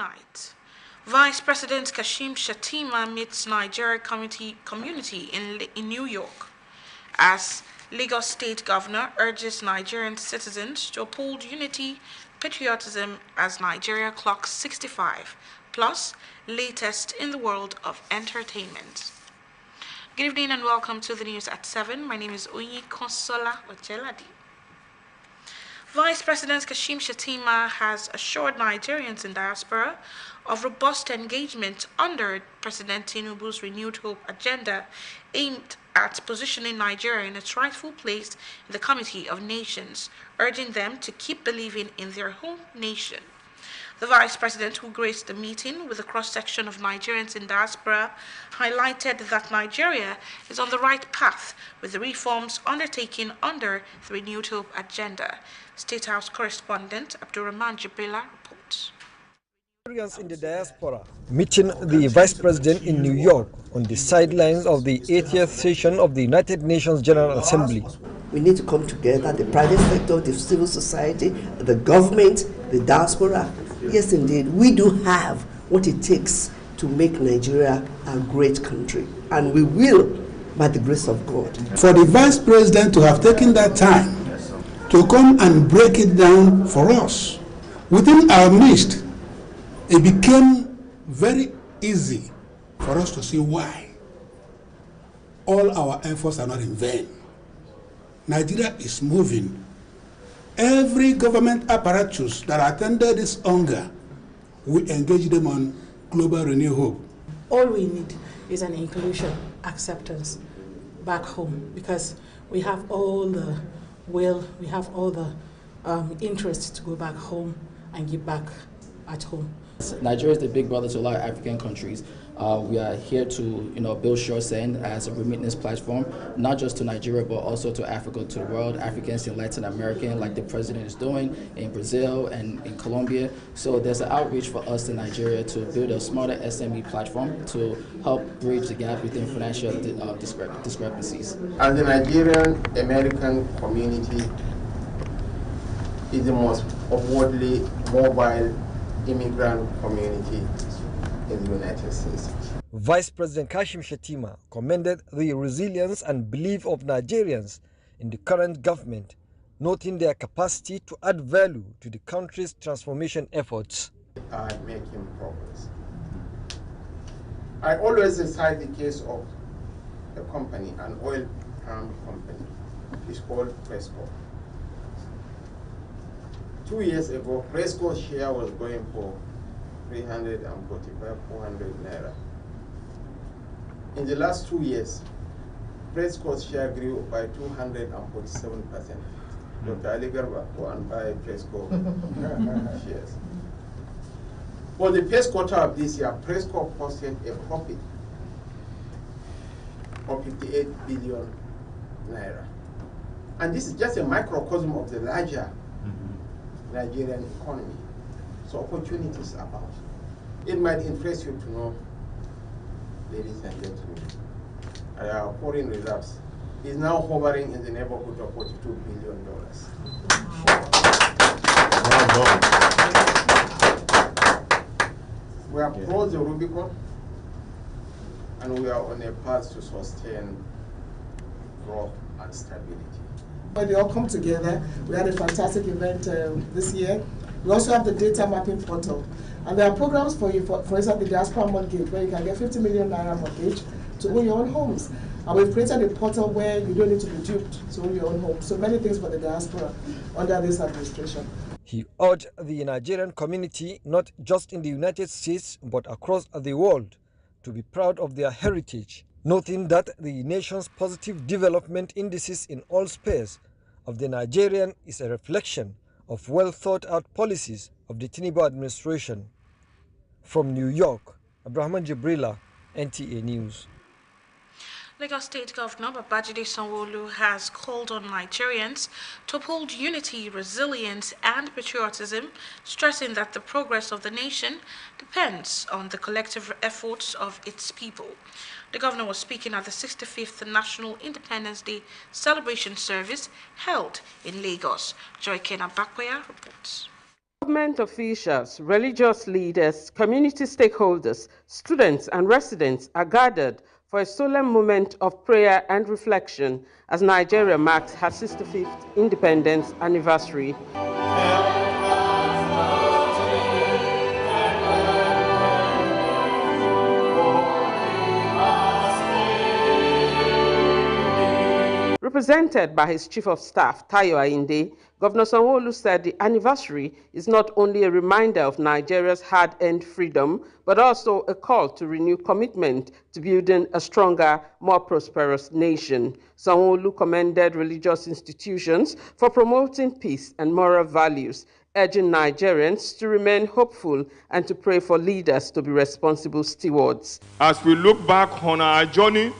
tonight. Vice President Kashim Shettima meets Nigeria community in New York as Lagos State Governor urges Nigerian citizens to uphold unity, patriotism as Nigeria clocks 65, plus latest in the world of entertainment. Good evening and welcome to the news at 7. My name is Oyi Konsola Ocheladi. Vice President Kashim Shettima has assured Nigerians in diaspora of robust engagement under President Tinubu's renewed hope agenda aimed at positioning Nigeria in its rightful place in the Committee of Nations, urging them to keep believing in their home nation. The Vice President, who graced the meeting with a cross-section of Nigerians in diaspora, highlighted that Nigeria is on the right path with the reforms undertaken under the renewed hope agenda. State House correspondent Abdurrahman Jibrila reports. Nigerians in the diaspora meeting the Vice President in New York on the sidelines of the 80th session of the United Nations General Assembly. We need to come together, the private sector, the civil society, the government, the diaspora. Yes, indeed, we do have what it takes to make Nigeria a great country, and we will, by the grace of God. For the Vice President to have taken that time to come and break it down for us within our midst, it became very easy for us to see why all our efforts are not in vain. Nigeria is moving. Every government apparatus that attended this hunger, we engage them on global renewal hope. All we need is an inclusion, acceptance back home, because we have all the will, we have all the interest to go back home and give back at home. Nigeria is the big brother to a lot of African countries. We are here to, build SureSend as a remittance platform, not just to Nigeria, but also to Africa, to the world, Africans in Latin America, like the president is doing in Brazil and in Colombia. So there's an outreach for us in Nigeria to build a smarter SME platform to help bridge the gap between financial discrepancies. As the Nigerian American community is the most upwardly mobile immigrant community in the United States. Vice President Kashim Shettima commended the resilience and belief of Nigerians in the current government, noting their capacity to add value to the country's transformation efforts. Are making progress. I always cite the case of a company, an oil palm company. It's called Presco. 2 years ago, Presco's share was going for 345, 400 naira. In the last 2 years, Presco's share grew by 247%. Dr. Ali Garba, go and buy Presco shares. For the first quarter of this year, Presco posted a profit of 58 billion naira. And this is just a microcosm of the larger Nigerian economy. So opportunities abound. It might interest you to know, ladies and gentlemen, our foreign reserves is now hovering in the neighborhood of $42 billion. We are crossed the Rubicon, and we are on a path to sustain growth and stability. When they all come together, we had a fantastic event this year. We also have the data mapping portal. And there are programs for you, for example, the diaspora mortgage, where you can get 50 million naira mortgage to own your own homes. And we've created a portal where you don't need to be duped to own your own home. So many things for the diaspora under this administration. He urged the Nigerian community, not just in the United States, but across the world, to be proud of their heritage, noting that the nation's positive development indices in all spheres of the Nigerian is a reflection of well-thought-out policies of the Tinubu administration. From New York, Abdurrahman Jibrila, NTA News. Lagos State Governor Babajide Sanwo-Olu has called on Nigerians to uphold unity, resilience, and patriotism, stressing that the progress of the nation depends on the collective efforts of its people. The governor was speaking at the 65th National Independence Day celebration service held in Lagos. Joy Kena Bakwaya reports. Government officials, religious leaders, community stakeholders, students and residents are gathered for a solemn moment of prayer and reflection as Nigeria marks her 65th independence anniversary. Represented by his Chief of Staff, Tayo Ayinde, Governor Sanwo-Olu said the anniversary is not only a reminder of Nigeria's hard-earned freedom, but also a call to renew commitment to building a stronger, more prosperous nation. Sanwo-Olu commended religious institutions for promoting peace and moral values, urging Nigerians to remain hopeful and to pray for leaders to be responsible stewards. As we look back on our journey,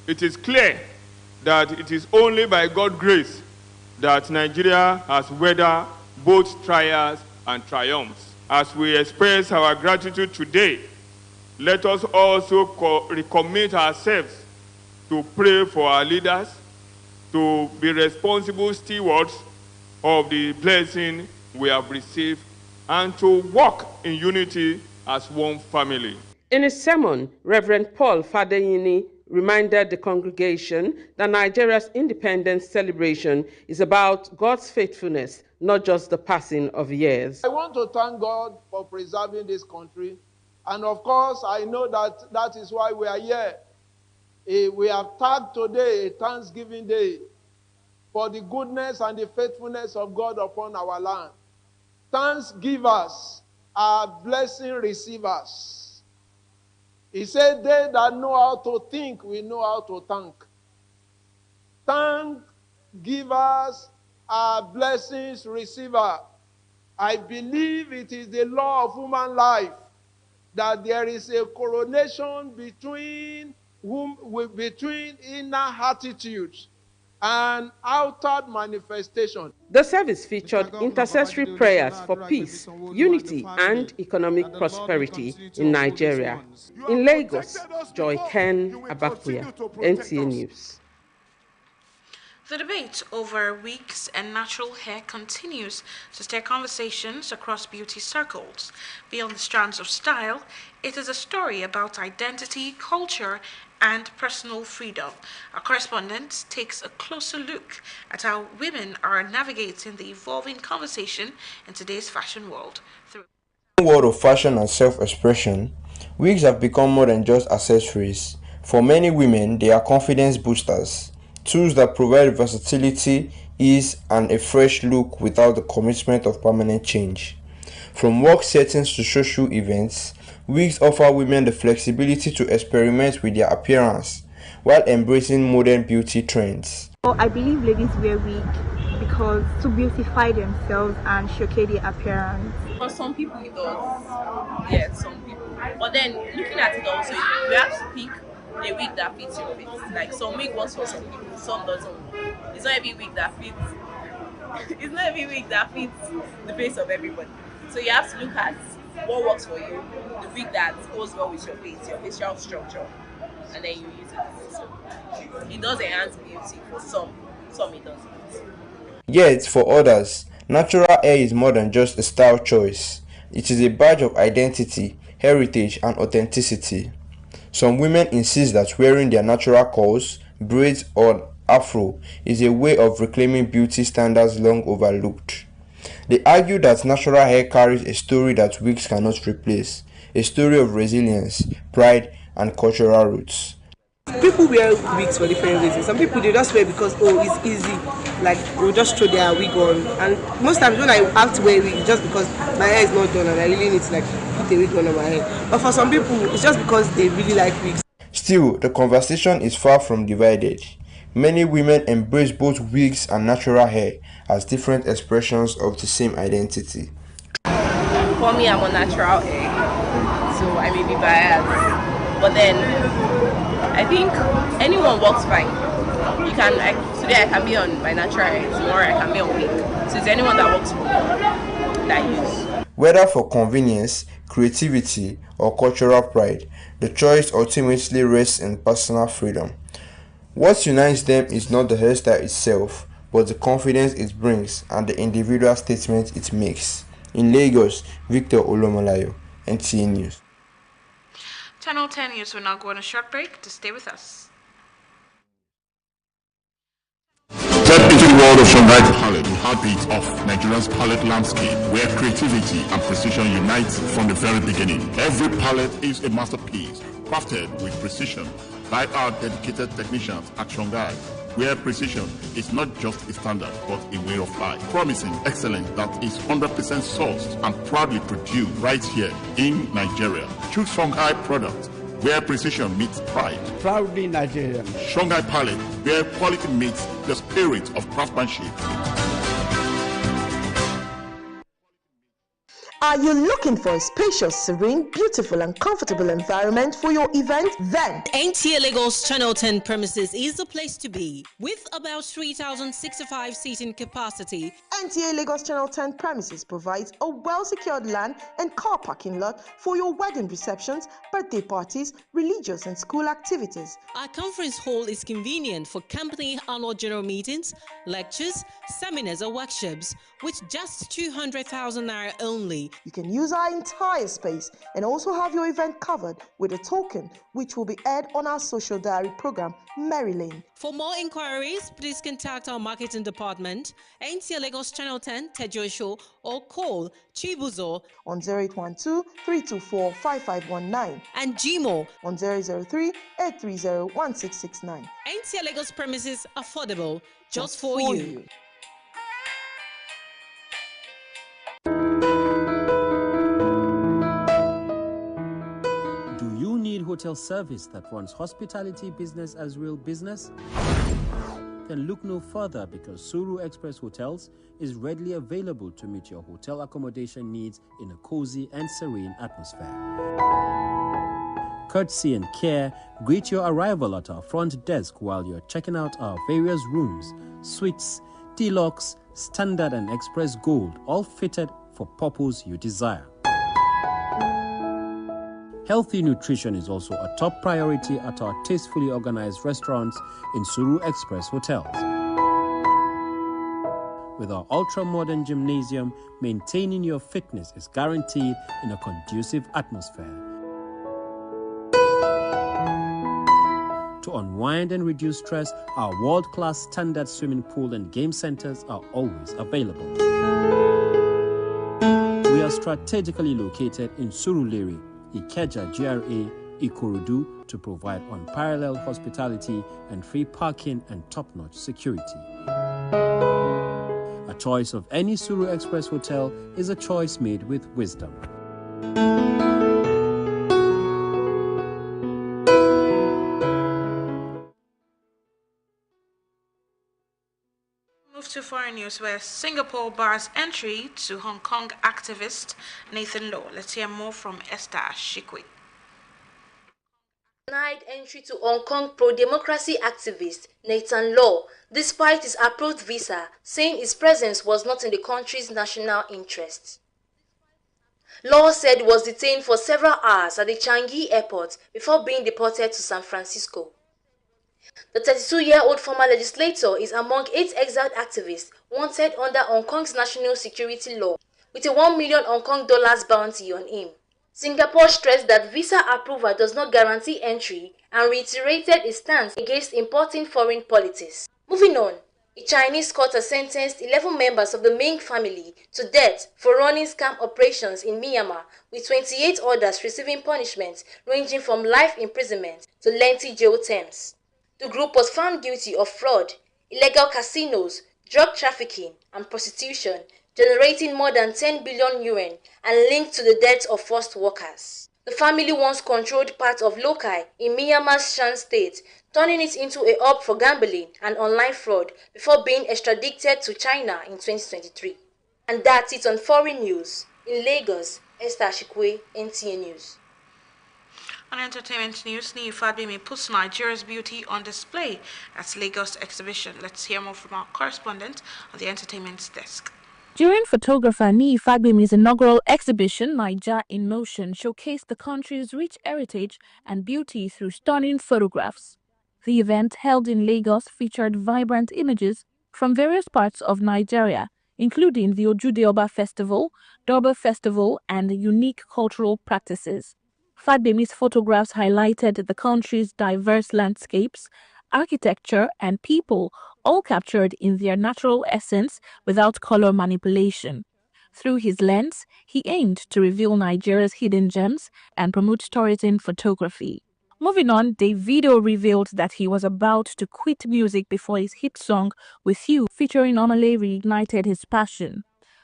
it is clear that it is only by God's grace that Nigeria has weathered both trials and triumphs. As we express our gratitude today, let us also recommit ourselves to pray for our leaders, to be responsible stewards of the blessing we have received, and to walk in unity as one family. In his sermon, Reverend Paul Fadeyini reminded the congregation that Nigeria's independence celebration is about God's faithfulness, not just the passing of years. I want to thank God for preserving this country. And of course, I know that that is why we are here. We have tagged today a Thanksgiving Day for the goodness and the faithfulness of God upon our land. Thanksgivers are blessing receivers. He said, they that know how to think, we know how to thank. Thank givers are blessings receiver. I believe it is the law of human life that there is a correlation between inner attitude and outward manifestation. The service featured intercessory prayers for peace, unity, and economic prosperity in Nigeria. In Lagos, Joy Ken Abakuya, NTA News. The debate over wigs and natural hair continues to stir conversations across beauty circles. Beyond the strands of style, it is a story about identity, culture, and personal freedom. Our correspondent takes a closer look at how women are navigating the evolving conversation in today's fashion world. In the world of fashion and self-expression, wigs have become more than just accessories. For many women, they are confidence boosters, tools that provide versatility, ease, and a fresh look without the commitment of permanent change. From work settings to social events, wigs offer women the flexibility to experiment with their appearance while embracing modern beauty trends. I believe ladies wear wig because to beautify themselves and showcase their appearance. For some people it does. Yeah, some people. But then looking at it also, you have to pick a wig that fits your face. Like some wig works for some people, some doesn't. It's not every wig that fits. It's not every wig that fits the face of everybody. So you have to look at what works for you, the wig that goes well with your face, your facial structure, and then you use it. So it does enhance beauty for some it doesn't. Yet, for others, natural hair is more than just a style choice. It is a badge of identity, heritage, and authenticity. Some women insist that wearing their natural curls, braids, or afro is a way of reclaiming beauty standards long overlooked. They argue that natural hair carries a story that wigs cannot replace, a story of resilience, pride, and cultural roots. People wear wigs for different reasons. Some people, they just wear because, oh, it's easy. Like, they'll just throw their wig on. And most times when I have to wear a wig, it's just because my hair is not done and I really need to like put a wig on my head. But for some people, it's just because they really like wigs. Still, the conversation is far from divided. Many women embrace both wigs and natural hair as different expressions of the same identity. For me, I'm a natural hair, so I may be biased. But then, I think anyone works fine. You can, today I can be on my natural hair, tomorrow I can be on wig. So it's anyone that works for me that use. Whether for convenience, creativity, or cultural pride, the choice ultimately rests in personal freedom. What unites them is not the hairstyle itself, but the confidence it brings and the individual statement it makes. In Lagos, Victor Olomolayo, NTA News. Channel 10 News will now go on a short break to stay with us. Step into the world of Shanghai Palette, the heartbeat of Nigeria's palette landscape, where creativity and precision unite from the very beginning. Every palette is a masterpiece, crafted with precision by our dedicated technicians at Shanghai, where precision is not just a standard, but a way of life. Promising excellence that is 100% sourced and proudly produced right here in Nigeria. Choose Shanghai products, where precision meets pride. Proudly Nigerian. Shanghai Palette, where quality meets the spirit of craftsmanship. Are you looking for a spacious, serene, beautiful and comfortable environment for your event? Then Nta Lagos Channel 10 premises is the place to be. With about 3,065 seating capacity, Nta Lagos Channel 10 premises provides a well-secured land and car parking lot for your wedding receptions, birthday parties, religious and school activities. Our conference hall is convenient for company annual general meetings, lectures, seminars or workshops with just 200,000 naira only. You can use our entire space and also have your event covered with a token which will be aired on our social diary program, Mary Lane. For more inquiries, please contact our marketing department, Nta Lagos Channel 10 Tejo Show, or call Chibuzo on 0812-324-5519 and Gmo on 003-830-1669. Nta Lagos premises affordable just for you. Hotel service that runs hospitality business as real business? Then look no further, because Suru Express Hotels is readily available to meet your hotel accommodation needs in a cozy and serene atmosphere. Courtesy and care greet your arrival at our front desk while you're checking out our various rooms, suites, deluxe, standard and express gold, all fitted for purpose you desire. Healthy nutrition is also a top priority at our tastefully organized restaurants in Suru Express Hotels. With our ultra-modern gymnasium, maintaining your fitness is guaranteed in a conducive atmosphere. To unwind and reduce stress, our world-class standard swimming pool and game centers are always available. We are strategically located in Surulere, Ikeja GRA, Ikorodu, to provide unparalleled hospitality and free parking and top-notch security. A choice of any Suru Express hotel is a choice made with wisdom. Move to foreign news, where Singapore bars entry to Hong Kong activist Nathan Law. Let's hear more from Nta Ch10. Denied entry to Hong Kong pro-democracy activist Nathan Law, despite his approved visa, saying his presence was not in the country's national interest. Law said he was detained for several hours at the Changi airport before being deported to San Francisco. The 32-year-old former legislator is among 8 exiled activists wanted under Hong Kong's national security law, with a $1 million Hong Kong bounty on him. Singapore stressed that visa approval does not guarantee entry and reiterated its stance against importing foreign politics. Moving on, a Chinese court has sentenced 11 members of the Ming family to death for running scam operations in Myanmar, with 28 others receiving punishments ranging from life imprisonment to lengthy jail terms. The group was found guilty of fraud, illegal casinos, drug trafficking, and prostitution, generating more than 10 billion yuan and linked to the deaths of forced workers. The family once controlled part of Lokai in Myanmar's Shan state, turning it into a hub for gambling and online fraud before being extradited to China in 2023. And that's it on foreign news. In Lagos, Nta Ch10, NTA News. On entertainment news, Nta Ch10 puts Nigeria's beauty on display at Lagos exhibition. Let's hear more from our correspondent on the entertainment desk. During photographer Nta Ch10's inaugural exhibition, Naija in Motion showcased the country's rich heritage and beauty through stunning photographs. The event, held in Lagos, featured vibrant images from various parts of Nigeria, including the Ojude Oba Festival, Durbar Festival, and unique cultural practices. Fagbemi's photographs highlighted the country's diverse landscapes, architecture, and people, all captured in their natural essence without color manipulation. Through his lens, he aimed to reveal Nigeria's hidden gems and promote tourism photography. Moving on, Davido revealed that he was about to quit music before his hit song With You featuring Omale reignited his passion.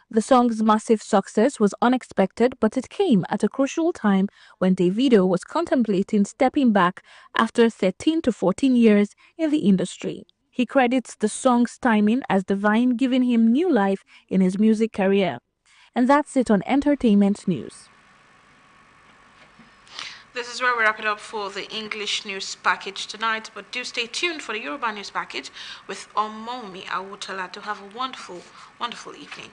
The song's massive success was unexpected, but it came at a crucial time when Davido was contemplating stepping back after 13 to 14 years in the industry. He credits the song's timing as divine, giving him new life in his music career. And that's it on entertainment news. This is where we wrap it up for the English news package tonight, but do stay tuned for the Yoruba news package with Omomi Awutala to have a wonderful, wonderful evening.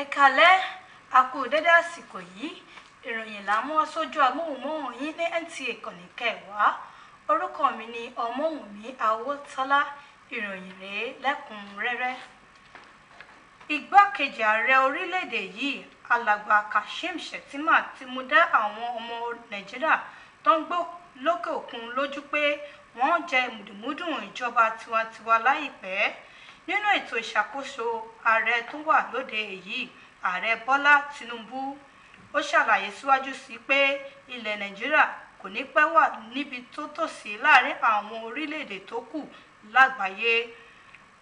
Ẹ̀kálẹ́ àkú dédé àsìkò yìí ìròyìn là mú sójú amóhùnmáwòrán yín ní NTA ìkànnì kẹwàá orúkọ mi ni Ọmọ́wùnmí Awótọ́lá ìròyìn rèé lẹ́kùnrẹ́rẹ́. Igbákejì ààrẹ orílẹ̀-èdè yìí alàgbà Kashim Shettima ti mú dá àwọn ọmọ Nàìjíríà tó ń gbé lókè òkun lójú pé wọ́n jẹ mùdùmúdùn ìjọba tiwantiwa láìpẹ́. Nínú ètò ìṣàkóso ààrẹ tó wà lóde èyí ààrẹ Bọ́lá Tinubu ó ṣàlàyé síwájú sí pé ilẹ̀ Nàìjíríà kò ní pẹ́ wà níbi tó tòsí láàrin àwọn orílẹ̀-èdè tó kù lágbàáyé.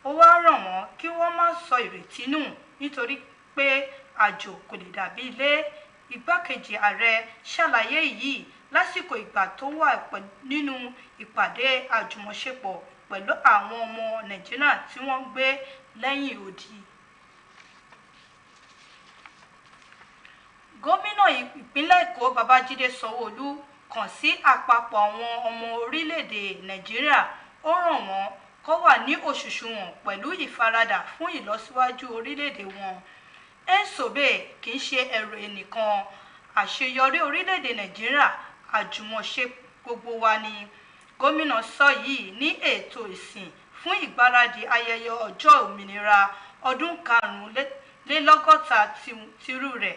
Ó wá rọ̀ wọ́n kí wọ́n má sọ ìrètí nù nítorí pé àjò kò lè dàbí ilé. Igbákejì ààrẹ ṣàlàyé yìí lásìkò ìgbà tó wà nínú ìpàdé àjùmọ̀ṣepọ̀ pẹ̀lú àwọn ọmọ Nàìjíríà tí wọ́n gbé lẹ́yìn odi. Gómìnà ìpínlẹ̀ Èkó Babájídé Sanwó-Olú kàn sí àpapọ̀ àwọn ọmọ orílẹ̀-èdè Nàìjíríà ó rọ̀ wọ́n kó wà ní òṣùṣùwọ̀n pẹ̀lú ìfaradà fún ìlọsíwájú orílẹ̀-èdè wọn. Ensobe kì í ṣe ẹ̀rọ ẹnìkan, àṣeyọrí orílẹ̀-èdè Nàìjíríà àjùmọ̀ṣe gbogbo wa ni. Gómìnà sọ yìí ní ètò ìsìn fún ìgbáradì ayẹyẹ ọjọ́ òmìnira ọdún karùnlélọ́gọ́ta tìrú rẹ̀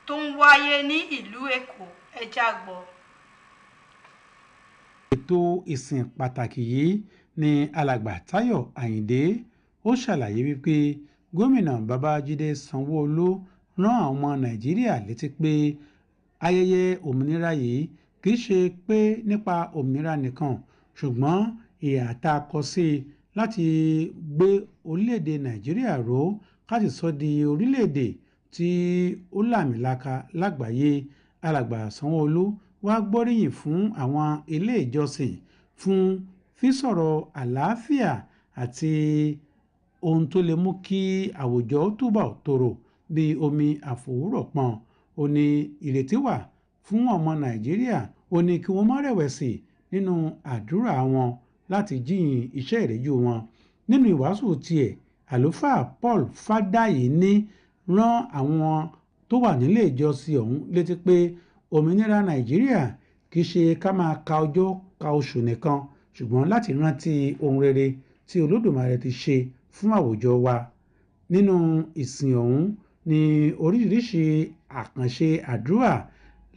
tó ń wáyé ní ìlú Èkó. Ẹ já gbọ́. Ètò ìsìn pàtàkì yìí ni alàgbà Táyọ̀ Àyìndé ó ṣàlàyé wípé gómìnà Babájídé Sanwó-Olú rán àwọn ọmọ Nàìjíríà létí pé ayẹyẹ òmìnira yìí kì í ṣe pé nípa òmìnira nìkan ṣùgbọ́n ìhà tá a kọ sí láti gbé orílẹ̀-èdè Nàìjíríà ró káti sọ di orílẹ̀-èdè tí ó làmìlaka lágbàáyé. Alàgbà Sanwó-Olú wá gbóríyìn fún àwọn ilé ìjọsìn fún sísọ̀rọ̀ àlàáfíà àti ohun tó lè mú kí àwùjọ túbọ̀ tòrò bí omi àfòwúrọ̀pọ̀n. Ó ní ìrètí wà fún ọmọ Nàìjíríà, ó ní kí wọ́n má rẹ̀wẹ̀sì nínú àdúrà wọn láti jíyìn iṣẹ́ ìrẹ́jú wọn. Nínú ìwàásù tiẹ̀, àlùfáà Paul Fádáyì ní rán àwọn tó wà nílé ìjọsìn ọ̀hún létí pé òmìnira Nàìjíríà kì í ṣe ká máa ka ọjọ́ ka oṣù nìkan ṣùgbọ́n láti rántí ohun rere tí Olódùmarè ti ṣe fún àwùjọ wa. Nínú ìsìn ọ̀hún ni oríṣiríṣi àkànṣe àdúrà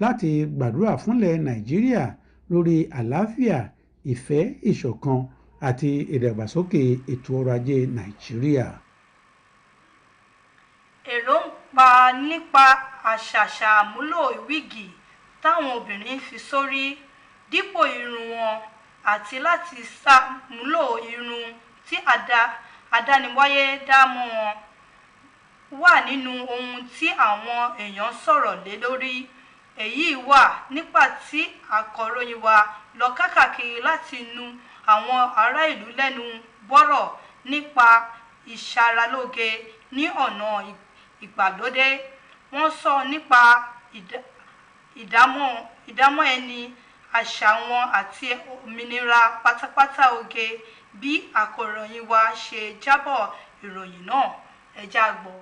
láti gbàdúrà fúnlẹ̀ Nàìjíríà lórí àlàáfíà, ìfẹ́, ìṣọ̀kan àti ìdàgbàsókè ètò ọrọ̀ ajé Nàìjíríà. Èròǹgbà nípa àṣàṣà àmúlò wíìgì táwọn obìnrin fi sórí dípò irun wọn àti láti ṣàmúlò irun tí àdániwáyé dá mọ́ wọn wà nínú ohun tí àwọn èèyàn sọ̀rọ̀ lé lórí. èyí wà nígbà tí akọ̀ròyìn wa lọ káàkiri láti nu àwọn ará ìlú lẹ́nu bọ́rọ̀ nípa ìṣaralóge ní ọ̀nà ìgbàlódé. Wọ́n sọ nípa ìdámọ̀ ẹni, àṣà wọn àti òmìnira pátápátá oge bí akọ̀ròyìn wa ṣe jábọ̀ ìròyìn náà. Ẹ já gbọ́.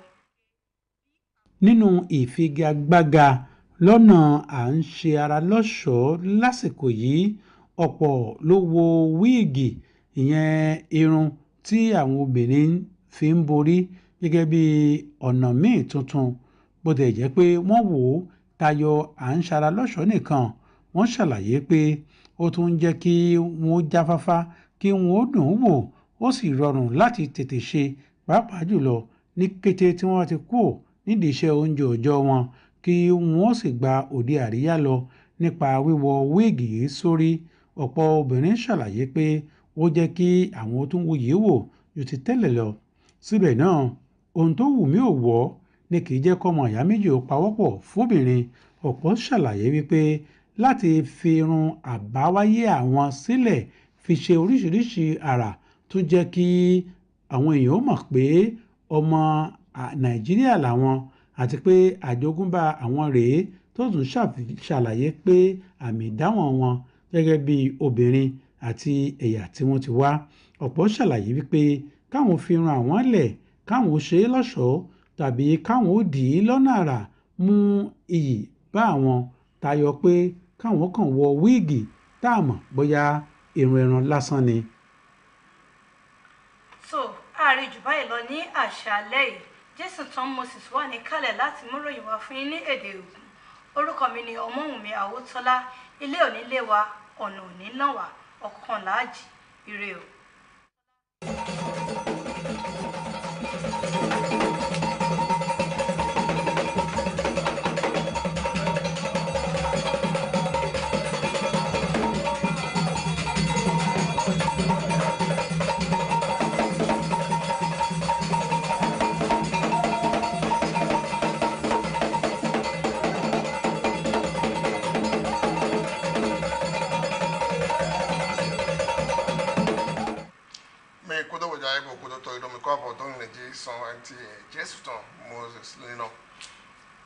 Nínú ìfigagbága lọ́nà à ń ṣe ara lọ́ṣọ̀ọ́ lásìkò yìí, ọ̀pọ̀ ló wo wíìgì, ìyẹn irun tí àwọn obìnrin fi ń borí gẹ́gẹ́ bí ọ̀nà míì tuntun. Bó tilẹ̀ jẹ́ pé wọ́n wò ó tayọ à ń ṣara lọ́ṣọ̀ọ́ nìkan, wọ́n ṣàlàyé pé ó tún ń jẹ́ kí wọ́n jáfáfá, kí wọ́n dùn ún wò, ó sì rọrùn láti tètè ṣe, pàápàá jùlọ ní kété tí wọ́n ti kúrò nídìí iṣẹ́ oúnjẹ òòjọ́ wọn, kí wọ́n sì gba òde àríyá lọ nípa wíwọ wíìgì yìí sórí. Ọ̀pọ̀ obìnrin ṣàlàyé pé ó jẹ́ kí àwọn tún wòye wò ju ti tẹ́lẹ̀ lọ. Síbẹ̀ náà, ohun tó wù mí ò wọ́ ni kì í jẹ́ kọ́mọ ìyá méjì ó pawọ́pọ̀ fóbìnrin. Ọ̀pọ̀ ṣàlàyé wípé láti fi irun àbáwáyé àwọn sílẹ̀ fi ṣe oríṣiríṣi àrà tó jẹ́ kí àwọn èèyàn mọ̀ pé ọmọ Nàìjíríà làwọn àti pé àjogúnbá àwọn rèé, tó tún ṣàlàyé pé àmì ìdámọ̀ wọn gẹ́gẹ́ bí obìnrin àti ẹ̀yà tí wọ́n ti wá. Ọ̀pọ̀ ṣàlàyé wípé káwọn fi irun àwọn lẹ̀, káwọn ṣe é lọ́ṣọ̀ọ́ tàbí káwọn dì í lọ́nà àrà mú iyì bá àwọn tayọ pé káwọn kàn wọ wíìgì tá a mọ̀ bóyá irun ẹran lásán ni. So ààrẹ jù báyìí lọ ní àṣálẹ́ yìí. Jésù tán Moses wà níkàlẹ̀ láti múròyìn wá fún yín ní èdè Ògùn. Orúkọ mi ni Ọmọ́wùnmí Àwòtọ́lá. Ilé òní lé wa, ọ̀nà òní náà wà, ọ̀kan làájì. Ire o. Nta Ch10 Moses Lino.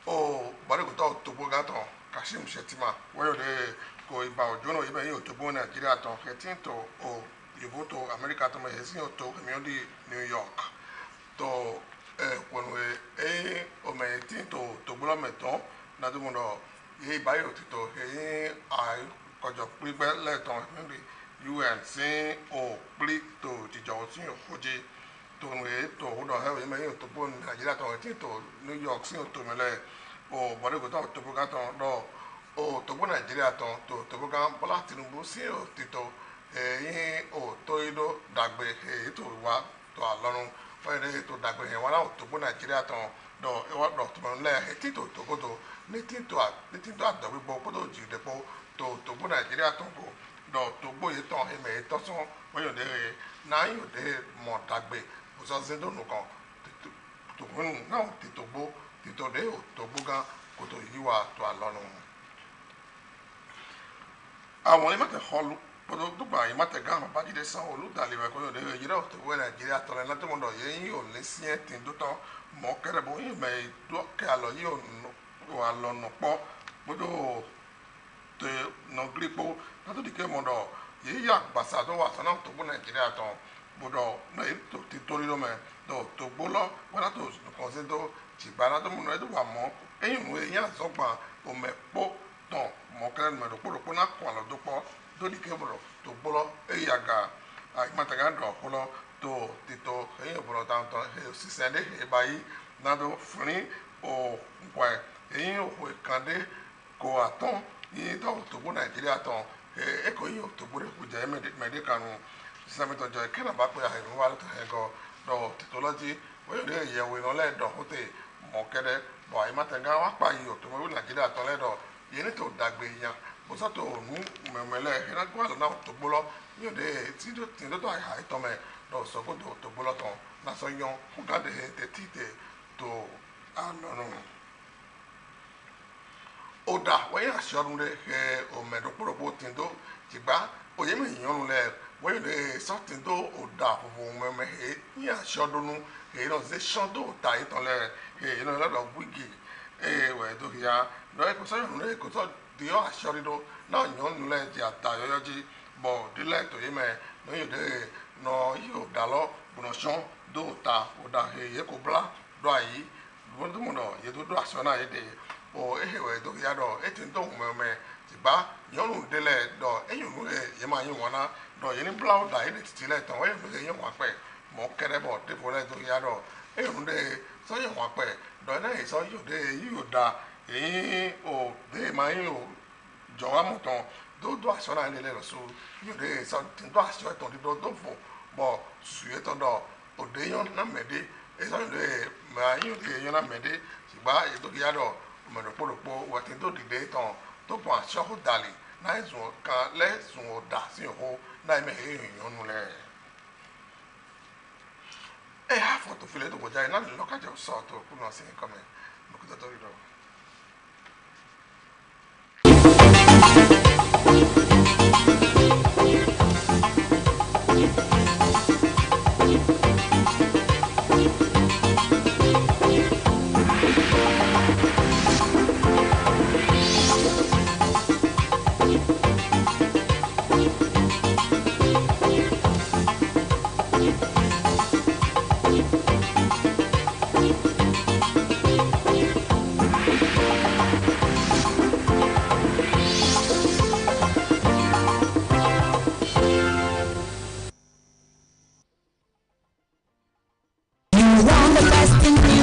O Bariguto Tobogaton, Kashim Shetima, where they go about Jono, even you to Bona Giraton, Hetinto, or Yovoto, America to my Hesino to community New York. To when we o me tinto to Bulameton, Nadumono, ye biotito, he I got your pre-bed letter, UNC or Blit to Jijosin Hoji. To hold on, have you to Bon Giraton, New York, to Malay, or Baragoto, to Bogaton, or to Bona Giraton, to Tobogan, Palatin Busio, Tito, or Toido, Dagbe, to what to Alon, Friday to Dagbe, one out to Bona Giraton, though what not to Malay, Tito, to go to knitting to the Bodo, Gidepo, to Bona Giraton, though to Boyeton, he may toss on when you're there, 9 days more Dagbe. Usando no kan to now titobo titode o toboga koto yiwa to alonu àwọn imate holu podo to ba imate gan ba jide san oludale ba ko de yira to we Nigeria to la to mo do yin o le sin tin do ton mo kere bo yin me do ke alo yi o alonu po podo te no gripo na to dike mo do yi ya gbasa do wa sana to bo Nigeria ton bodo na to titori me do to bolo wana to consider chibana to mo do wa mo eyin we yan so pa o me po ton mo kren me do po na kwa lo do po do di ke bolo to bolo e yaga ai mataga do bolo to tito e bolo tanto e si sende e bai na do funi o kwa eyin o we kande ko aton yi to bo Nigeria ton e ko yi to bo ku je me de kanu Samito Joy Kena Baku ya Himu Walu Hego do Titology, where they ye we no let do hote Mokede, boy Matenga Wapa you to Maru Nigeria Toledo, you need to Dagbe ya, Bosato Memele, Hinaguala now to Bolo, you de Tito Tindo High Tome, do so good to Boloton, Naso Yon, who got the Tite to Anono. oda we ya shorun le o me do poro tindo jigba o ye me yan le we le so tindo oda fofo me me he ya shorunu he no ze shondo ta itan le he no lo wigi we do ya no e ko so yan le ko so di o ashorido na yan le ji ata yoyoji bo di le to ye me no yo de no yo dalo bonoshon do ta oda he ye ko bla do ayi bon do mo ye do asona ye de o ehewe do ya do etindo mmemme tiba yonu dele do enyunu ye ma yin wona do ye ni blau da ile titile ton we ye yin wa pe mo kere bo de fo le do ya do enyunu de so yin wa pe do na so yo de yu da o de ma yin o jo wa mo ton do aso na ile lo so yo de so tin do aso ton do fo bo su ye ton do o de yon na mede e so de ma yin de yon na mede tiba ye do ya do mọ̀nàpọ̀lọpọ̀ wẹ̀tí tó dìde tán tó pọ̀ àṣọ dàlí náà ẹ̀sùn kan lẹ́sùn ọ̀dà sí ọ̀hún náà ẹ̀mẹ̀ èèyàn nù lẹ̀. ẹ̀ á fọ̀ tó filẹ̀ tó kọjá yìí náà lọ́kàjọ́ sọ̀ tó kú náà sí nǹkan mẹ́ lókùtà tó rí lọ. You want the best in me.